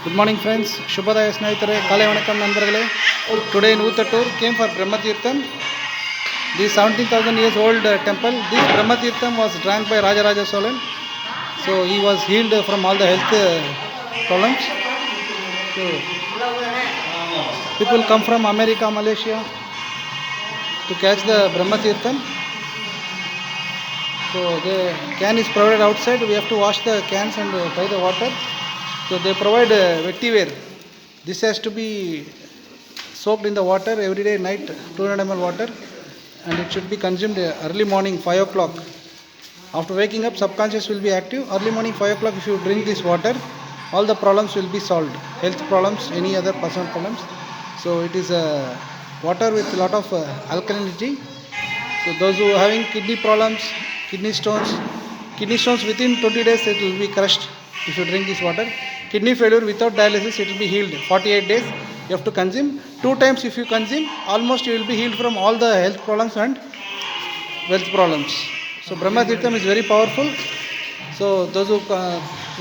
Good morning friends, Shubhodaya Snehitare, Kale Vanakkam Nanbargale. Today in Uttattur came for Brahmatirtham. This 17,000 years old temple. This Brahmatirtham was drank by Rajaraja Cholan. So he was healed from all the health problems. So people come from America, Malaysia to catch the Brahmatirtham. So the can is provided outside. We have to wash the cans and try the water. So they provide vetiver. This has to be soaked in the water every day night, 200 ml water, and it should be consumed early morning 5 o'clock. After waking up, subconscious will be active. Early morning 5 o'clock, if you drink this water, all the problems will be solved. Health problems, any other personal problems. So it is water with a lot of alkalinity. So those who are having kidney problems, kidney stones within 20 days it will be crushed if you drink this water. Kidney failure without dialysis, it will be healed. 48 days you have to consume. 2 times if you consume, almost you will be healed from all the health problems and wealth problems. So Brahmatirtham is very powerful. So those who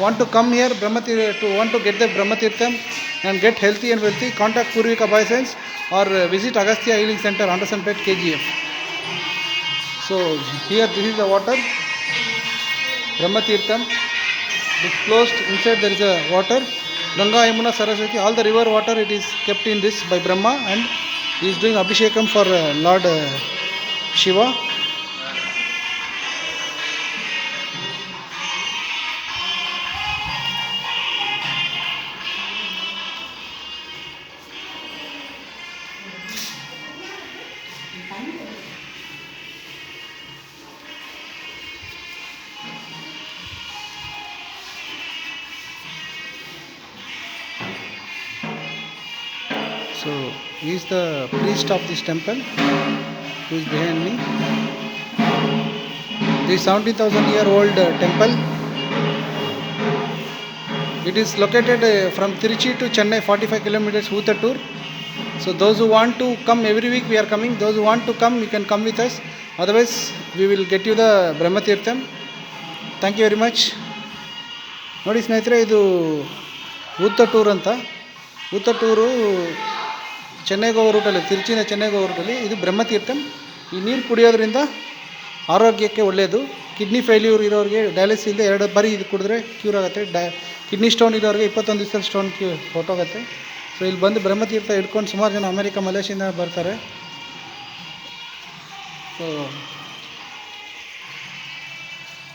want to come here, want to get the Brahmatirtham and get healthy and wealthy, contact Purvika Bioscience or visit Agastya Healing Center, Andersonpet, KGF. So here this is the water, Brahmatirtham. It's closed. Inside there is a water. Ganga, Yamuna, Saraswati, all the river water it is kept in this by Brahma, and he is doing Abhishekam for Lord Shiva. So he is the priest of this temple who is behind me. This 70,000-year-old temple. It is located from Trichy to Chennai, 45 kilometers, Uttattur. So those who want to come, every week we are coming. Those who want to come, you can come with us. Otherwise, we will get you the Brahmatirtham. Thank you very much. ನೋಡಿ ಸ್ನೇಹಿತರೆ, ಇದು ಉತ್ತಟೂರು ಅಂತ. ಉತ್ತಟೂರು ಚೆನ್ನೈಗೆ ಹೋಗೋ ರೂಟಲ್ಲಿ, ತಿರುಚಿನ ಚೆನ್ನೈಗೆ ಹೋಗೋ ರೂಟಲ್ಲಿ ಇದು ಬ್ರಹ್ಮತೀರ್ಥಂ. ಈ ನೀರು ಕುಡಿಯೋದ್ರಿಂದ ಆರೋಗ್ಯಕ್ಕೆ ಒಳ್ಳೆಯದು. ಕಿಡ್ನಿ ಫೇಲ್ಯೂರ್ ಇರೋರಿಗೆ ಡಯಾಲಿಸಿಸ್ ಇಲ್ಲದೆ 2 ಬಾರಿ ಇದು ಕುಡಿದ್ರೆ ಕ್ಯೂರ್ ಆಗುತ್ತೆ. ಕಿಡ್ನಿ ಸ್ಟೋನ್ ಇರೋರಿಗೆ 21 ದಿವಸದಲ್ಲಿ ಸ್ಟೋನ್ ಹೊರಟೋಗುತ್ತೆ. ಸೊ ಇಲ್ಲಿ ಬಂದು ಬ್ರಹ್ಮತೀರ್ಥ ಹಿಡ್ಕೊಂಡು ಸುಮಾರು ಜನ ಅಮೇರಿಕಾ, ಮಲೇಷಿಯಿಂದ ಬರ್ತಾರೆ. ಸೊ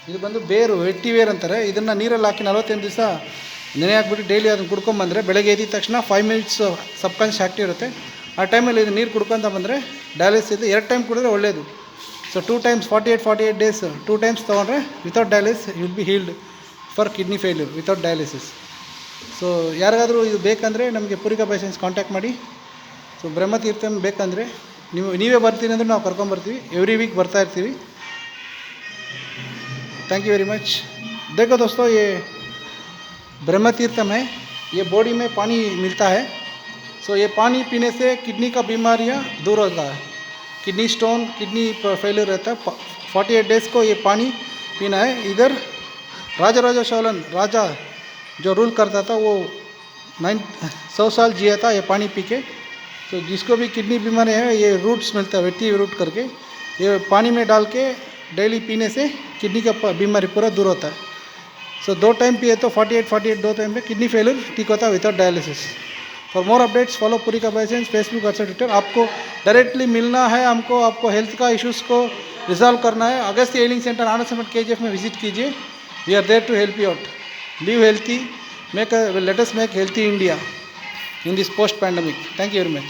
ಇದು ಬಂದು ಬೇರು, ವೆಟ್ಟಿವೇರ್ ಅಂತಾರೆ. ಇದನ್ನು ನೀರಲ್ಲಿ ಹಾಕಿ 48 ದಿವಸ ನೆನೆ ಹಾಕ್ಬಿಟ್ಟು ಡೈಲಿ ಅದನ್ನು ಕುಡ್ಕೊಂಬಂದರೆ ಬೆಳಗ್ಗೆ ಎದ್ದಿದ ತಕ್ಷಣ 5 ಮಿನಿಟ್ಸ್ ಸಬ್ಕಾನ್ಷಿಯಸ್ ಆಕ್ಟಿವ್ ಇರುತ್ತೆ. ಆ ಟೈಮಲ್ಲಿ ಇದು ನೀರು ಕುಡ್ಕೊತ ಬಂದರೆ ಡಯಾಲಿಸಿಸ್ ಇದೆ 2 ಟೈಮ್ ಕುಡಿದ್ರೆ ಒಳ್ಳೆಯದು. ಸೊ 2 ಟೈಮ್ಸ್ 48 ಡೇಸ್ 2 ಟೈಮ್ಸ್ ತೊಗೊಂಡ್ರೆ without dialysis you will be healed for kidney failure without dialysis. So ಯಾರಿಗಾದರೂ ಇದು ಬೇಕಂದರೆ ನಮಗೆ ಪೂರಿಕಾ ಬೈಸೆನ್ಸ್ ಕಾಂಟ್ಯಾಕ್ಟ್ ಮಾಡಿ. ಸೊ ಬ್ರಹ್ಮತೀರ್ಥಂ ಬೇಕಂದರೆ ನೀವೇ ಬರ್ತೀನಿ ಅಂದರೆ ನಾವು ಕರ್ಕೊಂಬರ್ತೀವಿ. ಎವ್ರಿ ವೀಕ್ ಬರ್ತಾ ಇರ್ತೀವಿ. Thank you very much. देखो दोस्तों, ये ब्रह्मतीर्थम है. ये बॉडी में पानी मिलता है. सो ये पानी पीने से किडनी का बीमारियाँ दूर होता है. किडनी स्टोन, किडनी फेलियर रहता है. 48 डेज़ को ये पानी पीना है. इधर राजा चोलन राजा जो रूल करता था वो 100 साल जिया था ये पानी पी के. तो जिसको भी किडनी बीमारी है, ये रूट्स मिलता है, वेटी रूट करके ये पानी में डाल के डेली पीने से किडनी का बीमारी पूरा दूर होता है. सो 2 टाइम पिए तो 48 2 टाइम पे किडनी फेलियर ठीक होता है without dialysis. For more updates follow पूरिका बाइसेंस, फेसबुक और ट्विटर. आपको डायरेक्टली मिलना है, आपको हेल्थ का इश्यूज़ को रिजॉल्व करना है, अगस्त्य हीलिंग सेंटर आनंदसमेट KGF में विजिट कीजिए. We are there to help you out. Live healthy, let us make healthy India in this post pandemic. Thank you very much.